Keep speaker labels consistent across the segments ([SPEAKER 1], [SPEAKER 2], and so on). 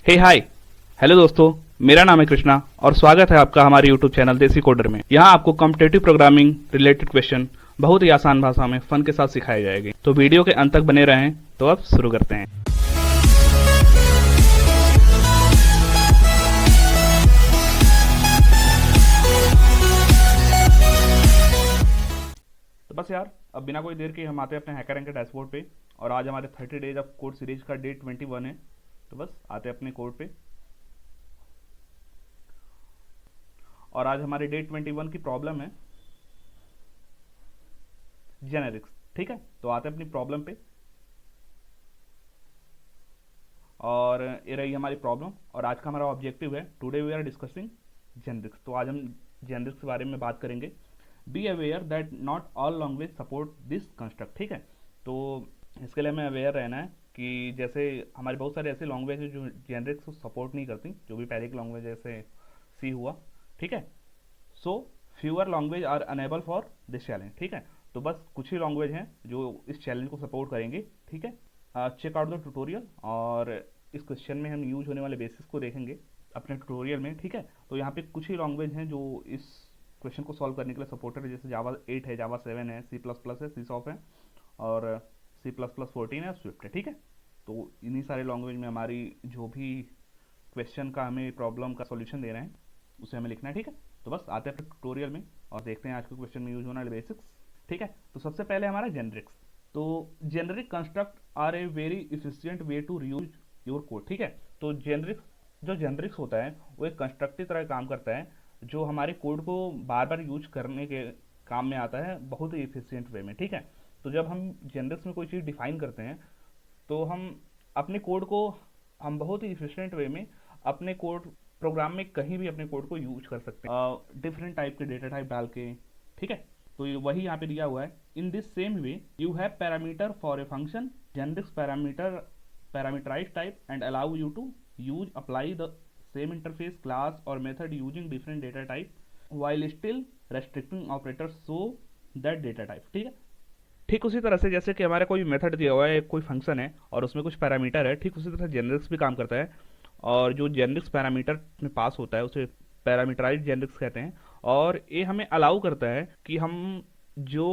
[SPEAKER 1] हे hi hello दोस्तों, मेरा नाम है कृष्णा और स्वागत है आपका हमारे यूट्यूब चैनल देसी कोडर में। यहाँ आपको कॉम्पिटिटिव प्रोग्रामिंग रिलेटेड क्वेश्चन बहुत ही आसान भाषा में फन के साथ सिखाए जाएंगे। तो वीडियो के अंत तक बने रहें। तो अब शुरू करते हैं। तो बस यार, अब बिना कोई देर के हम आते हैं अपने हैकर के डैशबोर्ड पे। और आज हमारे 30 डेज ऑफ कोड सीरीज का डे 21 है। तो बस आते हैं अपने कोड पे। और आज हमारे डे 21 की प्रॉब्लम है जेनेरिक्स। ठीक है, तो आते हैं अपनी प्रॉब्लम पे। और ये रही हमारी प्रॉब्लम और आज का हमारा ऑब्जेक्टिव है today we are discussing generics. तो आज हम जेनेरिक्स के बारे में बात करेंगे। Be aware that not all language support this construct. ठीक है, तो इसके लिए हमें अवेयर रहना है कि जैसे हमारे बहुत सारे ऐसे लैंग्वेज है जो जेनेरिक्स को सपोर्ट नहीं करती, जो भी पहले की लैंग्वेज जैसे सी हुआ। ठीक है, so fewer language are unable for this challenge. ठीक है, तो बस कुछ ही लैंग्वेज हैं जो इस चैलेंज को सपोर्ट करेंगे। ठीक है, चेक आउट द ट्यूटोरियल। और इस क्वेश्चन में हम यूज होने वाले बेसिस को देखेंगे अपने ट्यूटोरियल में। ठीक है, तो यहाँ पे कुछ ही लैंग्वेज हैं जो इस क्वेश्चन को सॉल्व करने के लिए सपोर्टेड है। जैसे जावा 8 है, जावा 7 है, C++ है, C# है और C++ 14 है, स्विफ्ट है। ठीक है, तो इन्हीं सारे लैंग्वेज में हमारी जो भी क्वेश्चन का हमें प्रॉब्लम का सॉल्यूशन दे रहे हैं उसे हमें लिखना है। ठीक है, तो बस आते हैं ट्यूटोरियल में और देखते हैं आज के क्वेश्चन में यूज होने वाले बेसिक्स। ठीक है, तो सबसे पहले हमारा जेनेरिक्स। तो generic construct are a very efficient way to reuse your code. ठीक है, तो जेनेरिक्स होता है वो एक कंस्ट्रक्ट की तरह काम करता है जो हमारे कोड को बार बार यूज करने के काम में आता है बहुत ही इफिशिएंट वे में। ठीक है, तो जब हम जेनेरिक्स में कोई चीज़ डिफाइन करते हैं तो हम अपने कोड को हम बहुत ही इफिशिएंट वे में अपने कोड प्रोग्राम में कहीं भी अपने कोड को यूज कर सकते हैं डिफरेंट टाइप के डेटा टाइप डाल के। ठीक है, तो वही यहाँ पे दिया हुआ है। In this same way you have parameter for a function generics parameterize type and allow you to use apply the same interface class और method using different data type while still restricting operator so that data type. ठीक है, ठीक उसी तरह से जैसे कि हमारा कोई मेथड दिया हुआ है, कोई फंक्शन है और उसमें कुछ पैरामीटर है, ठीक उसी तरह जेनेरिक्स भी काम करता है। और जो जेनेरिक्स पैरामीटर में पास होता है उसे पैरामीटराइज जेनेरिक्स कहते हैं। और ये हमें अलाउ करता है कि हम जो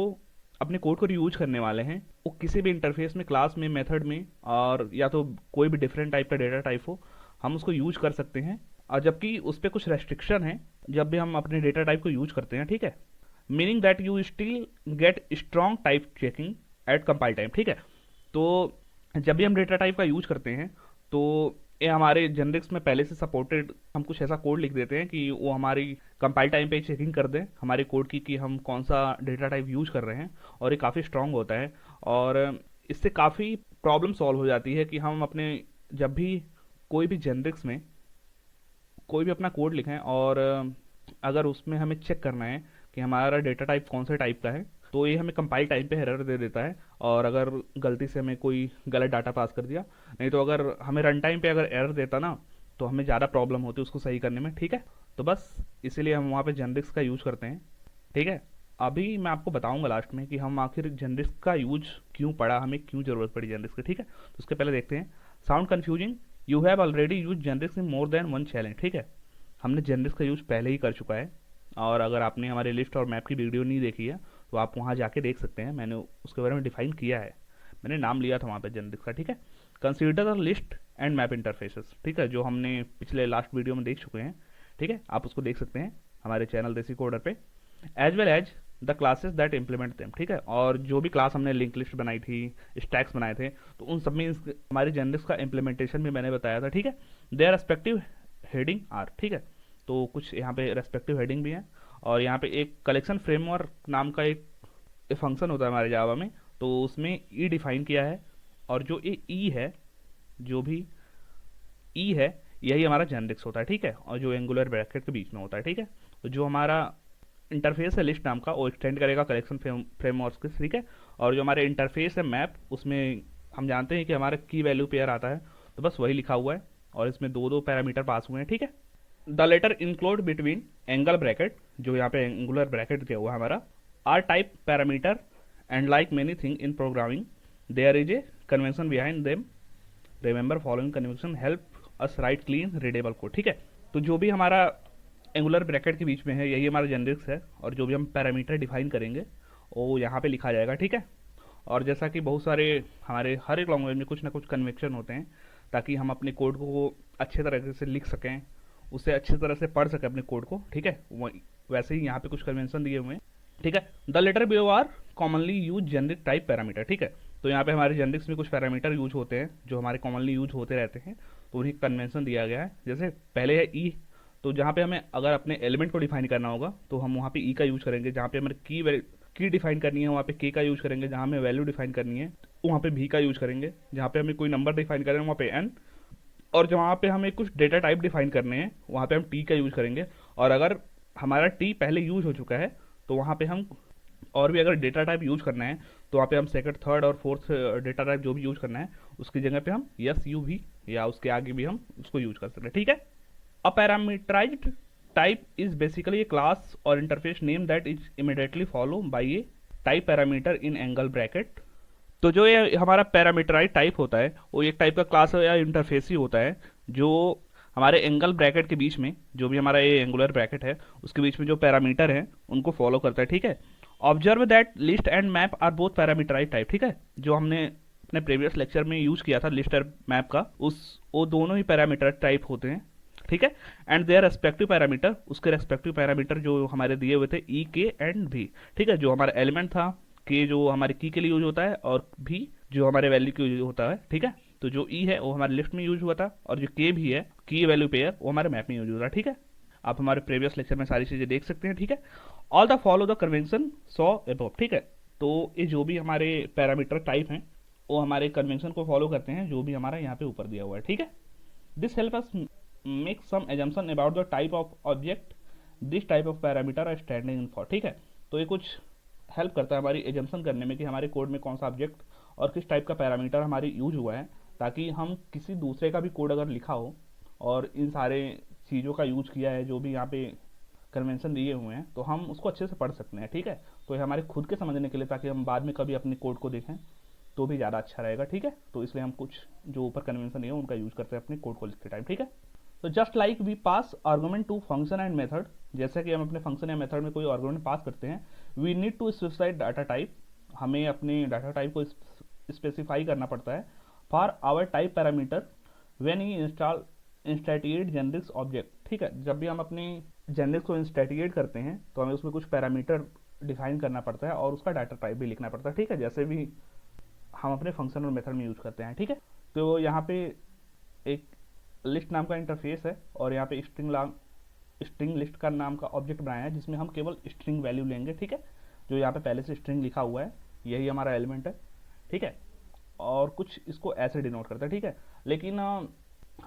[SPEAKER 1] अपने कोड को यूज करने वाले हैं वो किसी भी इंटरफेस में, क्लास में, मेथड में, और या तो कोई भी डिफरेंट टाइप का डेटा टाइप हो, हम उसको यूज कर सकते हैं। और जबकि उस पर कुछ रेस्ट्रिक्शन है जब भी हम अपने डेटा टाइप को यूज करते हैं। ठीक है, meaning that you still get strong type checking eight compile time. ठीक है, तो जब भी हम डेटा टाइप का यूज करते हैं तो ये हमारे जेनेरिक्स में पहले से सपोर्टेड, हम कुछ ऐसा कोड लिख देते हैं कि वो हमारी कंपाइल टाइम पे चेकिंग कर दें हमारे कोड की कि हम कौन सा डेटा टाइप यूज कर रहे हैं। और ये काफ़ी स्ट्रांग होता है और इससे काफ़ी प्रॉब्लम सॉल्व हो जाती है कि हम अपने जब भी कोई भी जेनेरिक्स में कोई भी अपना कोड लिखें और अगर उसमें हमें चेक करना है कि हमारा डेटा टाइप कौन से टाइप का है, तो ये हमें कंपाइल टाइम पे एरर दे देता है। और अगर गलती से हमें कोई गलत डाटा पास कर दिया, नहीं तो अगर हमें रन टाइम पे अगर एरर देता ना तो हमें ज़्यादा प्रॉब्लम होती है उसको सही करने में। ठीक है, तो बस इसीलिए हम वहाँ पे जेनेरिक्स का यूज़ करते हैं। ठीक है, अभी मैं आपको बताऊंगा लास्ट में कि हम आखिर जेनेरिक्स का यूज क्यों पड़ा, हमें क्यों ज़रूरत पड़ी जेनेरिक्स की। ठीक है, तो उसके पहले देखते हैं sound confusing, you have already use generics in more than one challenge. ठीक है, हमने जेनेरिक्स का यूज पहले ही कर चुका है और अगर आपने हमारे लिस्ट और मैप की वीडियो नहीं देखी है तो आप वहाँ जाके देख सकते हैं। मैंने उसके बारे में डिफाइन किया है, मैंने नाम लिया था वहाँ पे जेनेरिक्स का। ठीक है, consider the list and map interfaces. ठीक है, जो हमने पिछले लास्ट वीडियो में देख चुके हैं। ठीक है, आप उसको देख सकते हैं हमारे चैनल देसी कोडर पे। As well as the classes that implement them. ठीक है, और जो भी क्लास हमने लिंक लिस्ट बनाई थी, स्टैक्स बनाए थे, तो उन सब में हमारे जेनेरिक्स का इम्प्लीमेंटेशन भी मैंने बताया था। ठीक है, देयर रेस्पेक्टिव हेडिंग आर। ठीक है, तो कुछ यहाँ पे रेस्पेक्टिव हेडिंग भी है। और यहाँ पे एक कलेक्शन फ्रेमवर्क नाम का एक फंक्शन होता है हमारे जावा में, तो उसमें ई डिफाइन किया है। और जो ये ई है, जो भी ई है, यही हमारा जेनेरिक्स होता है। ठीक है, और जो एंगुलर ब्रैकेट के बीच में होता है। ठीक है, तो जो हमारा इंटरफेस है लिस्ट नाम का, वो एक्सटेंड करेगा कलेक्शन फ्रेमवर्क के। ठीक है, और जो हमारे इंटरफेस है मैप, उसमें हम जानते हैं कि हमारा की वैल्यू पेयर आता है, तो बस वही लिखा हुआ है और इसमें दो दो पैरामीटर पास हुए हैं। ठीक है, the letter include between angle bracket, जो यहाँ पे एंगुलर ब्रैकेट दिया हुआ है हमारा, are type parameter and like many thing in programming there is a convention behind them, remember following convention help us write clean readable code. ठीक है, तो जो भी हमारा एंगुलर ब्रैकेट के बीच में है यही हमारा जेनरिक्स है, और जो भी हम पैरामीटर डिफाइन करेंगे वो यहाँ पे लिखा जाएगा। ठीक है, और जैसा कि बहुत सारे हमारे हर एक लैंग्वेज में कुछ ना कुछ कन्वेक्शन होते हैं, ताकि हम अपने कोड को अच्छे तरह से लिख सकें, उसे अच्छी तरह से पढ़ सकें अपने कोड को। ठीक है, वैसे ही यहाँ पे कुछ कन्वेंशन दिए हुए हैं। ठीक है, the letter below are commonly use generic type parameter. ठीक है, तो यहाँ पे हमारे जेनरिक्स में कुछ पैरामीटर यूज होते हैं जो हमारे कॉमनली यूज होते रहते हैं, तो उन्हीं कन्वेंशन दिया गया है। जैसे पहले है ई, तो जहाँ पे हमें अगर अपने एलिमेंट को डिफाइन करना होगा तो हम वहाँ पे ई का यूज करेंगे। जहाँ पे हमें की डिफाइन करनी है वहाँ पे के का यूज करेंगे। जहाँ हमें वैल्यू डिफाइन करनी है वहाँ पे भी का यूज करेंगे। जहाँ पे हमें कोई नंबर डिफाइन करना है वहाँ पे एन, और जहाँ पे हमें कुछ डेटा टाइप डिफाइन करने हैं वहाँ पे हम टी का यूज करेंगे। और अगर हमारा टी पहले यूज हो चुका है तो वहाँ पे हम और भी अगर डेटा टाइप यूज करना है तो वहाँ पे हम सेकंड, थर्ड और फोर्थ डेटा टाइप जो भी यूज करना है उसकी जगह पे हम यस यू भी या उसके आगे भी हम उसको यूज कर सकते हैं। ठीक है, a parameterized type is basically a class और interface name that is immediately follow by a type parameter in angle bracket. तो जो ये हमारा पैरामीटराइज टाइप होता है वो एक टाइप का क्लास या इंटरफेस ही होता है जो हमारे एंगल ब्रैकेट के बीच में, जो भी हमारा ये एंगुलर ब्रैकेट है उसके बीच में जो पैरामीटर है उनको फॉलो करता है। ठीक है, observe that list and map are both parameterize type. ठीक है, जो हमने अपने प्रीवियस लेक्चर में यूज किया था लिस्ट और मैप का, वो दोनों ही पैरामीटर टाइप होते हैं। ठीक है, एंड देयर रेस्पेक्टिव पैरामीटर, उसके रेस्पेक्टिव पैरामीटर जो हमारे दिए हुए थे ई, के एंड भी। ठीक है, जो हमारा एलिमेंट था के जो हमारे की के लिए यूज होता है, और भी जो हमारे वैल्यू के यूज होता है। ठीक है, तो जो ई है वो हमारे लिस्ट में यूज हुआ था, और जो के भी है की वैल्यू पेयर वो हमारे मैप में यूज होता है। ठीक है, आप हमारे प्रीवियस लेक्चर में सारी चीज़ें देख सकते हैं। ठीक है, all the follow the convention saw above. ठीक है, तो ये जो भी हमारे पैरामीटर टाइप हैं वो हमारे कन्वेंशन को फॉलो करते हैं जो भी हमारा यहाँ पे ऊपर दिया हुआ है। ठीक है, this help us make some assumption about the type of object this type of parameter are standing in for. ठीक है, तो ये कुछ हेल्प करता है हमारी एजम्पशन करने में कि हमारे कोड में कौन सा ऑब्जेक्ट और किस टाइप का पैरामीटर हमारी यूज हुआ है, ताकि हम किसी दूसरे का भी कोड अगर लिखा हो और इन सारे चीज़ों का यूज किया है जो भी यहाँ पे कन्वेंशन दिए हुए हैं, तो हम उसको अच्छे से पढ़ सकते हैं। ठीक है, तो ये हमारे खुद के समझने के लिए, ताकि हम बाद में कभी अपने कोड को देखें तो भी ज़्यादा अच्छा रहेगा। ठीक है, तो इसलिए हम कुछ जो ऊपर कन्वेंशन है उनका यूज करते हैं अपने कोड को लिखते टाइम। ठीक है, तो just like we pass argument to function and method, जैसे कि हम अपने फंक्शन या मेथड में कोई आर्गुमेंट पास करते हैं, we need to specify data type, हमें अपने डाटा टाइप को स्पेसिफाई करना पड़ता है for our type parameter when he install instantiate generics object. ठीक है, जब भी हम अपने जेनरिक्स को इंस्टैटिएट करते हैं तो हमें उसमें कुछ पैरामीटर डिफाइन करना पड़ता है और उसका डाटा टाइप भी लिखना पड़ता है। ठीक है, जैसे भी हम अपने फंक्शन और मेथड में यूज करते हैं। ठीक है, तो यहाँ पे एक लिस्ट नाम का इंटरफेस है और यहाँ पे स्ट्रिंग लिस्ट का नाम का ऑब्जेक्ट बनाया है जिसमें हम केवल स्ट्रिंग वैल्यू लेंगे। ठीक है, जो यहाँ पे पहले से स्ट्रिंग लिखा हुआ है यही हमारा एलिमेंट है। ठीक है, और कुछ इसको ऐसे डिनोट करता है। ठीक है, लेकिन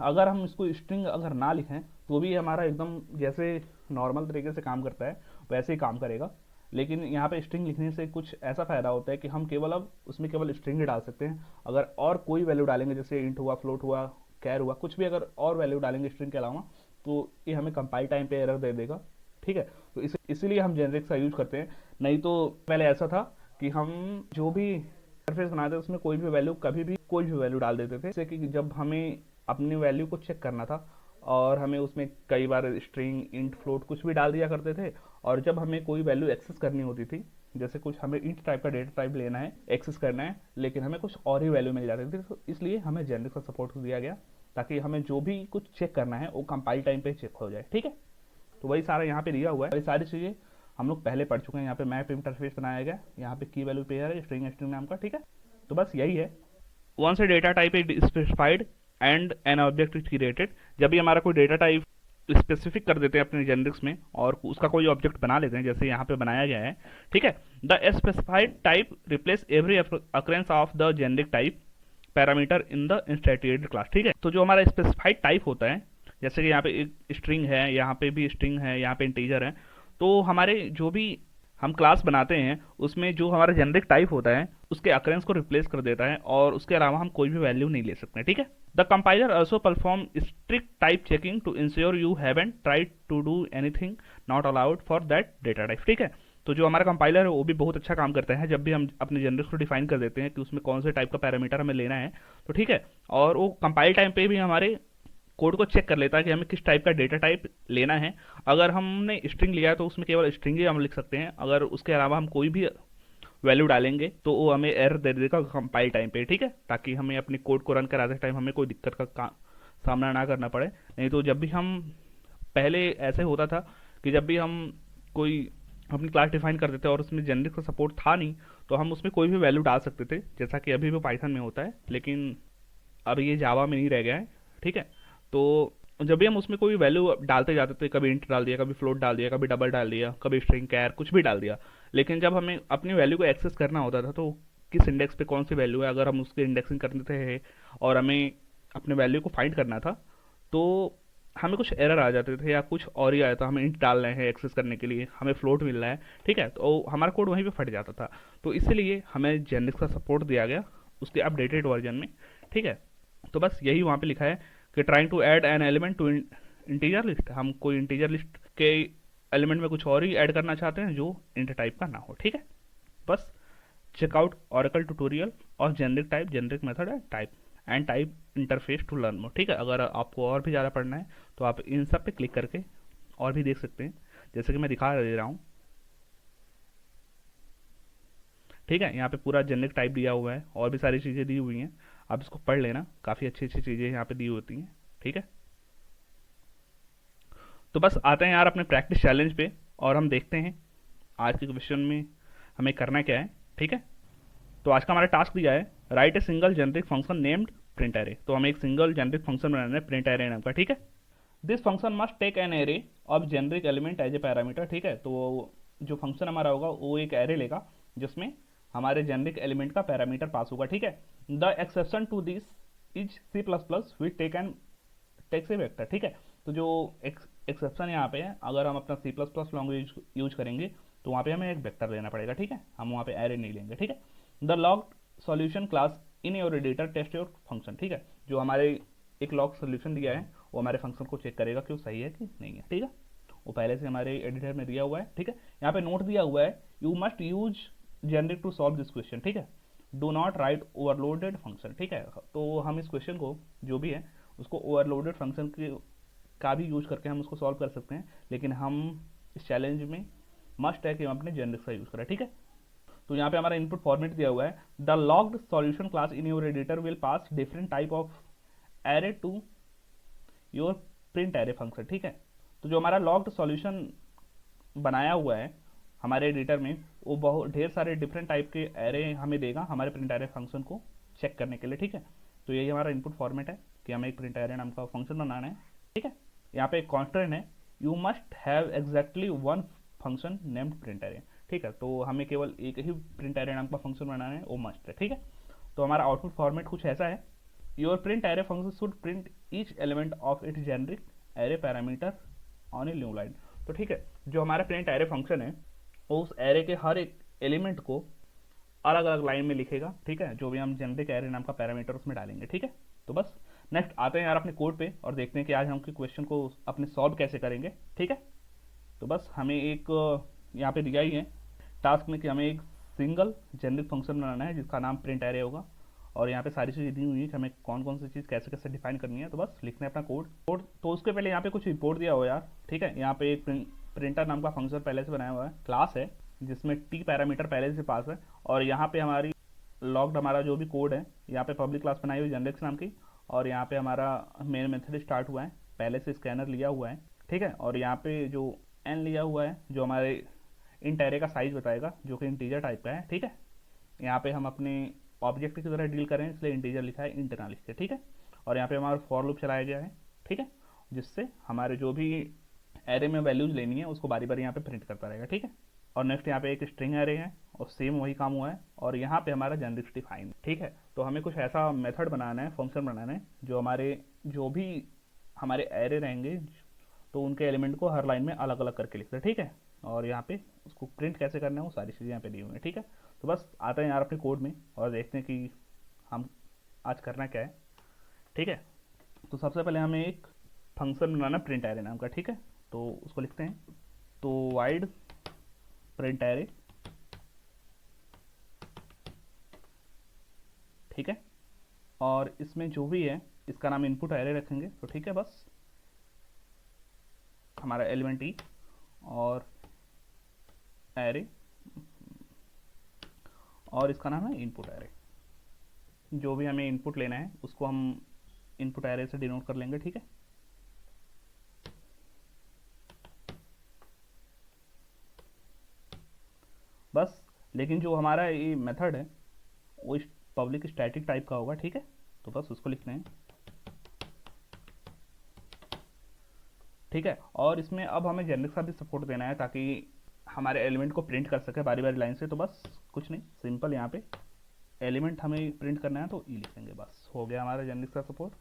[SPEAKER 1] अगर हम इसको स्ट्रिंग अगर ना लिखें तो भी हमारा एकदम जैसे नॉर्मल तरीके से काम करता है वैसे ही काम करेगा, लेकिन यहाँ पे स्ट्रिंग लिखने से कुछ ऐसा फ़ायदा होता है कि हम केवल अब उसमें केवल स्ट्रिंग ही डाल सकते हैं। अगर और कोई वैल्यू डालेंगे, जैसे इंट हुआ, फ्लोट हुआ, कैर हुआ, कुछ भी अगर और वैल्यू डालेंगे स्ट्रिंग के अलावा, तो ये हमें कंपाइल टाइम पे एरर दे देगा। ठीक है, तो इसीलिए हम जेनरिक्स का यूज करते हैं। नहीं तो पहले ऐसा था कि हम जो भी इंटरफेस बनाते थे उसमें कोई भी वैल्यू कभी भी कोई भी वैल्यू डाल देते थे, जैसे कि जब हमें अपनी वैल्यू को चेक करना था और हमें उसमें कई बार स्ट्रिंग, इंट, फ्लोट कुछ भी डाल दिया करते थे, और जब हमें कोई वैल्यू एक्सेस करनी होती थी, जैसे कुछ हमें इंट टाइप का डेटा टाइप लेना है, एक्सेस करना है, लेकिन हमें कुछ और ही वैल्यू मिल जाती थी, तो इसलिए हमें जेनरिक्स का सपोर्ट दिया गया ताकि हमें जो भी कुछ चेक करना है वो कंपाइल टाइम पे चेक हो जाए। ठीक है, तो वही सारा यहाँ पे दिया हुआ है। ये सारी चीज़ें हम लोग पहले पढ़ चुके हैं। यहाँ पे मैप इंटरफेस बनाया गया, यहाँ पे की वैल्यू पेयर है स्ट्रिंग नाम का। ठीक है, तो बस यही है। Once a data type is specified and an object is created, जब भी हमारा कोई डेटा टाइप स्पेसिफिक कर देते हैं अपने जेनरिक्स में और उसका कोई ऑब्जेक्ट बना लेते हैं, जैसे यहाँ पे बनाया गया है। ठीक है, the specified type replace every occurrence of the generic type parameter in the instantiated class. ठीक है, तो जो हमारा स्पेसिफाइड टाइप होता है, जैसे कि यहाँ पे एक स्ट्रिंग है, यहाँ पे भी स्ट्रिंग है, यहाँ पे इंटीजर है, तो हमारे जो भी हम क्लास बनाते हैं उसमें जो हमारा जेनरिक टाइप होता है उसके अकरेंस को रिप्लेस कर देता है और उसके अलावा हम कोई भी वैल्यू नहीं ले सकते। ठीक है, the compiler also perform strict type checking to ensure you haven't tried to do anything not allowed for that data type. ठीक है, तो जो हमारा कंपाइलर है वो भी बहुत अच्छा काम करता है जब भी हम अपने जेनरिक्स को डिफाइन कर देते हैं कि उसमें कौन से टाइप का पैरामीटर हमें लेना है। तो ठीक है, और वो कंपाइल टाइम पे भी हमारे कोड को चेक कर लेता है कि हमें किस टाइप का डेटा टाइप लेना है। अगर हमने स्ट्रिंग लिया है तो उसमें केवल स्ट्रिंग ही हम लिख सकते हैं, अगर उसके अलावा हम कोई भी वैल्यू डालेंगे तो वो हमें एरर दे देगा कंपाइल टाइम पे, ठीक है, ताकि हमें अपनी कोड को रन कराते टाइम हमें कोई दिक्कत का सामना ना करना पड़े। नहीं तो जब भी हम, पहले ऐसे होता था कि जब भी हम कोई अपनी क्लास डिफाइन करते थे और उसमें जेनरिक का सपोर्ट था नहीं, तो हम उसमें कोई भी वैल्यू डाल सकते थे, जैसा कि अभी भी पाइथन में होता है, लेकिन अब ये जावा में नहीं रह गया है, ठीक है। तो जब भी हम उसमें कोई वैल्यू डालते जाते थे, कभी इंट डाल दिया, कभी फ्लोट डाल दिया, कभी डबल डाल दिया, कभी स्ट्रिंग कैर कुछ भी डाल दिया, लेकिन जब हमें अपनी वैल्यू को एक्सेस करना होता था तो किस इंडेक्स पे कौन सी वैल्यू है, अगर हम उसके इंडेक्सिंग करते थे और हमें अपने वैल्यू को फाइंड करना था, तो हमें कुछ एरर आ जाते थे या कुछ और ही आया था, हमें इंट डाल रहे हैं एक्सेस करने के लिए, हमें फ्लोट मिल रहा है, ठीक है, तो हमारा कोड वहीं पे फट जाता था। तो इसीलिए हमें जेनिक्स का सपोर्ट दिया गया उसके अपडेटेड वर्जन में, ठीक है। तो बस यही वहाँ पे लिखा है कि trying to add an element to integer list, हम कोई इंटीजर लिस्ट के एलिमेंट में कुछ और ही ऐड करना चाहते हैं जो इंट टाइप का ना हो, ठीक है। बस चेकआउट ओरेकल ट्यूटोरियल और जेनरिक टाइप, जेनरिक मेथड है type and type interface to learn more, ठीक है। अगर आपको और भी ज़्यादा पढ़ना है तो आप इन सब पे क्लिक करके और भी देख सकते हैं, जैसे कि मैं दिखा दे रहा हूँ, ठीक है। यहाँ पे पूरा जेनरिक टाइप दिया हुआ है और भी सारी चीज़ें दी हुई हैं, आप इसको पढ़ लेना, काफ़ी अच्छी अच्छी चीज़ें यहाँ पे दी होती हैं, ठीक है। तो बस आते हैं यार अपने प्रैक्टिस चैलेंज पे और हम देखते हैं आज के क्वेश्चन में हमें करना क्या है, ठीक है। तो आज का हमारा टास्क दिया है right a single generic function named print array, तो हमें एक सिंगल जेनरिक फंक्शन बनाना है प्रिंट एरे नाम का, ठीक है। This function must take an array of generic element as a parameter, ठीक है। तो जो फंक्शन हमारा होगा वो एक एरे लेगा जिसमें हमारे जेनरिक एलिमेंट का पैरामीटर पास होगा, ठीक है। The exception to this is C plus plus which take an takes a vector, ठीक है। तो जो एक्सेप्शन यहाँ पे है, अगर हम अपना C plus plus language use करेंगे तो वहाँ पे हमें एक वेक्टर लेना पड़ेगा, ठीक है, हम वहाँ पे एरे नहीं लेंगे, ठीक है। The log solution class in your editor test your function, ठीक है। जो हमारे एक लॉग सोल्यूशन दिया है वो हमारे फंक्शन को चेक करेगा कि वो सही है कि नहीं है, ठीक है। वो पहले से हमारे एडिटर में दिया हुआ है, ठीक है। यहाँ पे नोट दिया हुआ है you must use generic to solve this question, ठीक है। Do not write overloaded function, ठीक है। तो हम इस क्वेश्चन को जो भी है उसको ओवरलोडेड फंक्शन के का भी यूज करके हम उसको सॉल्व कर सकते हैं, लेकिन हम इस चैलेंज में मस्ट है कि हम अपने जेनरिक का यूज़ करें, ठीक है। तो यहाँ पे हमारा इनपुट फॉर्मेट दिया हुआ है the logged solution class in your editor will pass different type of array to your print array function, ठीक है। तो जो हमारा लॉग्ड सॉल्यूशन बनाया हुआ है हमारे एडिटर में वो बहुत ढेर सारे डिफरेंट टाइप के एरे हमें देगा हमारे प्रिंट एरे फंक्शन को चेक करने के लिए, ठीक है। तो यही हमारा इनपुट फॉर्मेट है कि हमें एक प्रिंट एरे नाम का फंक्शन बनाना है, ठीक है। यहाँ पे एक कॉन्स्टेंट है you must have exactly one function named print array, ठीक है। तो हमें केवल एक ही प्रिंट एरे नाम का फंक्शन बनाना है, वो मस्ट है, ठीक है। तो हमारा आउटपुट फॉर्मेट कुछ ऐसा है your print array function should print each element of it generic array parameter on a new line. तो ठीक है, जो हमारा प्रिंट एरे फंक्शन है वो उस एरे के हर एक एलिमेंट को अलग अलग लाइन में लिखेगा, ठीक है, जो भी हम जेनरिक एरे नाम का पैरामीटर उसमें डालेंगे, ठीक है। तो बस नेक्स्ट आते हैं यार अपने कोड पे और देखते हैं कि आज हम क्वेश्चन को अपने सॉल्व कैसे करेंगे, ठीक है। तो बस हमें एक यहाँ पे दिया ही है टास्क में कि हमें एक सिंगल जेनरिक फंक्शन बनाना है जिसका नाम प्रिंट एरे होगा, और यहाँ पे सारी चीज़ें दी हुई है कि हमें कौन कौन सी चीज़ कैसे कैसे डिफाइन करनी है। तो बस लिखना है अपना कोड। तो उसके पहले यहाँ पे कुछ इंपोर्ट दिया हुआ यार, ठीक है। यहाँ पे एक प्रिंटर नाम का फंक्शन पहले से बनाया हुआ है, क्लास है जिसमें टी पैरामीटर पहले से पास है, और यहाँ पे हमारी लॉग्ड हमारा जो भी कोड है, यहाँ पे पब्लिक क्लास बनाई हुई जेनरिक्स नाम की, और यहाँ पे हमारा मेन मेथड स्टार्ट हुआ है, पहले से स्कैनर लिया हुआ है, ठीक है। और यहाँ पे जो एन लिया हुआ है जो हमारे इंट एरे का साइज बताएगा जो कि इंटीजर टाइप का है, ठीक है। यहाँ पे हम अपने ऑब्जेक्ट की तरह डील करें इसलिए इंटीजर लिखा है, इंट ना लिख के, ठीक है। और यहाँ पे हमारा फॉर लूप चलाया गया है, ठीक है, जिससे हमारे जो भी एरे में वैल्यूज लेनी है उसको बारी बारी यहाँ पे प्रिंट करता रहेगा, ठीक है। और नेक्स्ट यहाँ पे एक स्ट्रिंग एरे है और सेम वही काम हुआ है, और यहाँ पे हमारा जेनरिक डिफाइन, ठीक है। तो हमें कुछ ऐसा मेथड बनाना है, फंक्शन बनाना है जो हमारे जो भी हमारे एरे रहेंगे तो उनके एलिमेंट को हर लाइन में अलग अलग करके लिखते हैं, ठीक है। और यहाँ पे उसको प्रिंट कैसे करना है वो सारी चीज़ें यहाँ पे दी हुई हैं, ठीक है। तो बस आते हैं यार अपने कोड में और देखते हैं कि हम आज करना क्या है, ठीक है। तो सबसे पहले हमें एक फंक्शन बनाना प्रिंट एरे नाम का, ठीक है। तो उसको लिखते हैं, तो वाइड प्रिंट एरे, ठीक है। और इसमें जो भी है इसका नाम इनपुट एरे रखेंगे, तो ठीक है। बस हमारा एलिमेंट ई और एरे और इसका नाम है इनपुट एरे। जो भी हमें इनपुट लेना है उसको हम इनपुट एरे से डिनोट कर लेंगे, ठीक है। बस लेकिन जो हमारा ये मेथड है वो पब्लिक स्टैटिक टाइप का होगा, ठीक है। तो बस उसको लिखते हैं, ठीक है। और इसमें अब हमें जेनेरिक्स का भी सपोर्ट देना है ताकि हमारे एलिमेंट को प्रिंट कर सके बारी बारी लाइन से। तो बस कुछ नहीं, सिंपल यहाँ पे एलिमेंट हमें प्रिंट करना है तो ई लिख देंगे, बस हो गया हमारा जेनेरिक्स का सपोर्ट,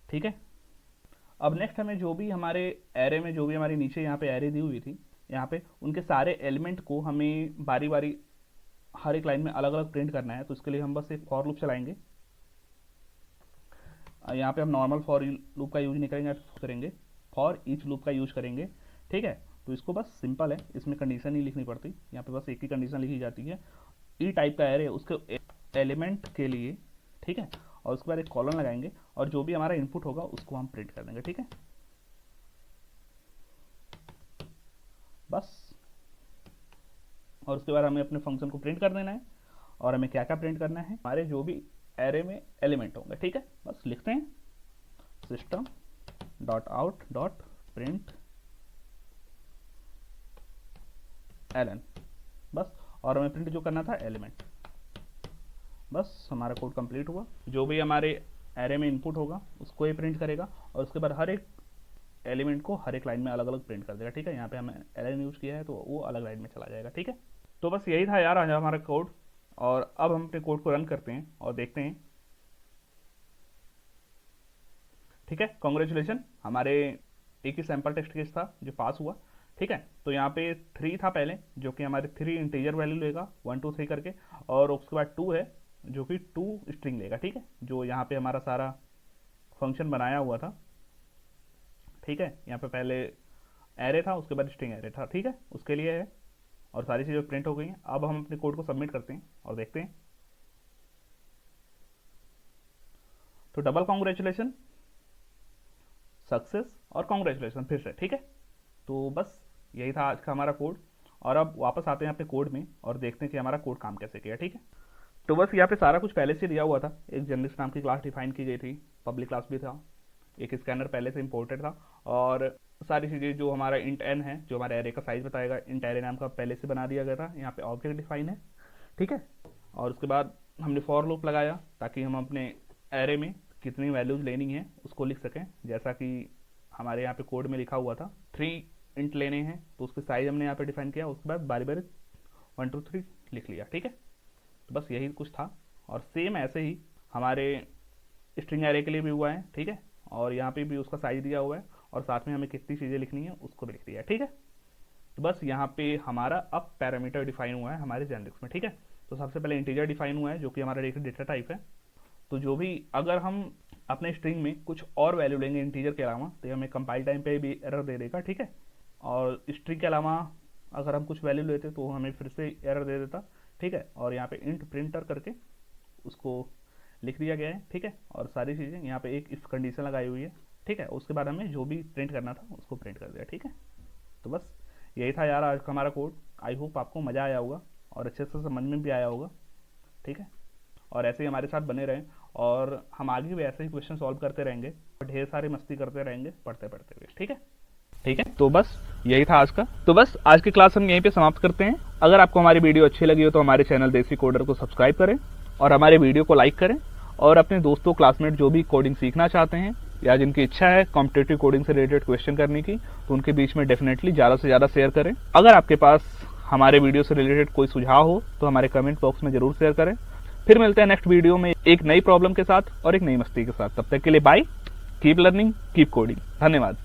[SPEAKER 1] ठीक है। अब नेक्स्ट हमें जो भी हमारे एरे में जो भी हमारी नीचे यहाँ पे एरे दी हुई थी, यहाँ पे उनके सारे एलिमेंट को हमें बारी बारी हर एक लाइन में अलग अलग प्रिंट करना है। तो इसके लिए हम बस एक फॉर लूप चलाएंगे। यहाँ पे हम नॉर्मल फॉर लूप का यूज नहीं करेंगे, करेंगे फॉर ईच लूप का यूज करेंगे, ठीक है। तो इसको बस सिंपल है, इसमें कंडीशन नहीं लिखनी पड़ती, यहाँ पे बस एक ही कंडीशन लिखी जाती है। ई टाइप का एरे उसके एलिमेंट के लिए, ठीक है। और उसके बाद एक कॉलन लगाएंगे और जो भी हमारा इनपुट होगा उसको हम प्रिंट कर देंगे, ठीक है। बस और उसके बाद हमें अपने फंक्शन को प्रिंट कर देना है। और हमें क्या क्या प्रिंट करना है, हमारे जो भी एरे में एलिमेंट होंगे, ठीक है। बस लिखते हैं system dot out dot println, बस। और हमें प्रिंट जो करना था एलिमेंट, बस हमारा कोड कंप्लीट हुआ। जो भी हमारे एरे में इनपुट होगा उसको ये प्रिंट करेगा और उसके बाद हर एक एलिमेंट को हर एक लाइन में अलग अलग प्रिंट कर देगा, ठीक है। यहाँ पे हमने एलन यूज किया है तो वो अलग लाइन में चला जाएगा, ठीक है। तो बस यही था यार आज हमारा कोड। और अब हम अपने कोड को रन करते हैं और देखते हैं, ठीक है। कॉन्ग्रेचुलेशन, हमारे एक ही सैंपल टेक्स्ट केस था जो पास हुआ, ठीक है। तो यहाँ पे 3 था पहले, जो कि हमारे 3 इंटीजर वैल्यू लेगा 1 2 3 करके, और उसके बाद 2 है जो कि 2 स्ट्रिंग लेगा, ठीक है। जो यहाँ पे हमारा सारा फंक्शन बनाया हुआ था, ठीक है। यहाँ पे पहले एरे था, उसके बाद स्ट्रिंग एरे था, ठीक है, उसके लिए है। और सारी चीज़ें प्रिंट हो गई हैं। अब हम अपने कोड को सबमिट करते हैं और देखते हैं। तो डबल कॉन्ग्रेचुलेशन, सक्सेस और कॉन्ग्रेचुलेशन फिर से, ठीक है। तो बस यही था आज का हमारा कोड। और अब वापस आते हैं अपने कोड में और देखते हैं कि हमारा कोड काम कैसे किया, ठीक है। तो बस यहाँ पे सारा कुछ पहले से दिया हुआ था। एक जेनेरिक्स नाम की क्लास डिफाइन की गई थी, पब्लिक क्लास भी था, एक स्कैनर पहले से इंपोर्टेड था, और सारी चीज़ें जो हमारा इंट एन है जो हमारे एरे का साइज बताएगा, इंट एरे नाम का पहले से बना दिया गया था। यहाँ पे ऑब्जेक्ट डिफाइन है, ठीक है। और उसके बाद हमने फॉर लूप लगाया ताकि हम अपने एरे में कितनी वैल्यूज लेनी है उसको लिख सकें, जैसा कि हमारे यहाँ पे कोड में लिखा हुआ था। 3 इंट लेने हैं तो उसके साइज हमने यहाँ पे डिफाइन किया, उसके बाद बारी बारी 1 2 3 लिख लिया, ठीक है। तो बस यही कुछ था। और सेम ऐसे ही हमारे स्ट्रिंग एरे के लिए भी हुआ है, ठीक है। और यहाँ पे भी उसका साइज दिया हुआ है और साथ में हमें कितनी चीज़ें लिखनी है उसको भी लिख दिया है, ठीक है। तो बस यहाँ पे हमारा अब पैरामीटर डिफाइन हुआ है हमारे जेनेरिक्स में, ठीक है। तो सबसे पहले इंटीजर डिफाइन हुआ है जो कि हमारा डेटा टाइप है। तो जो भी अगर हम अपने स्ट्रिंग में कुछ और वैल्यू लेंगे इंटीजर के अलावा तो हमें कंपाइल टाइम पे भी एरर दे देगा, ठीक है। और स्ट्रिंग के अलावा अगर हम कुछ वैल्यू लेते तो हमें फिर से एरर दे देता, ठीक है। और यहाँ पे इंट प्रिंटर करके उसको लिख दिया गया है, ठीक है। और सारी चीज़ें यहाँ पे एक इफ कंडीशन लगाई हुई है, ठीक है। उसके बाद हमें जो भी प्रिंट करना था उसको प्रिंट कर दिया, ठीक है। तो बस यही था यार आज का हमारा कोड। आई होप आपको मज़ा आया होगा और अच्छे से समझ में भी आया होगा, ठीक है। और ऐसे ही हमारे साथ बने रहें और हम आगे भी ऐसे ही क्वेश्चन सॉल्व करते रहेंगे और ढेर सारी मस्ती करते रहेंगे पढ़ते पढ़ते हुए, ठीक है। ठीक है, तो बस यही था आज का। तो बस आज की क्लास हम यहीं पे समाप्त करते हैं। अगर आपको हमारी वीडियो अच्छी लगी हो तो हमारे चैनल देसी कोडर को सब्सक्राइब करें और हमारे वीडियो को लाइक करें, और अपने दोस्तों क्लासमेट जो भी कोडिंग सीखना चाहते हैं या जिनकी इच्छा है कॉम्पिटिटिव कोडिंग से रिलेटेड क्वेश्चन करने की, तो उनके बीच में डेफिनेटली ज़्यादा से ज़्यादा शेयर करें। अगर आपके पास हमारे वीडियो से रिलेटेड कोई सुझाव हो तो हमारे कमेंट बॉक्स में जरूर शेयर करें। फिर मिलते हैं नेक्स्ट वीडियो में एक नई प्रॉब्लम के साथ और एक नई मस्ती के साथ। तब तक के लिए bye, keep learning, keep coding. धन्यवाद।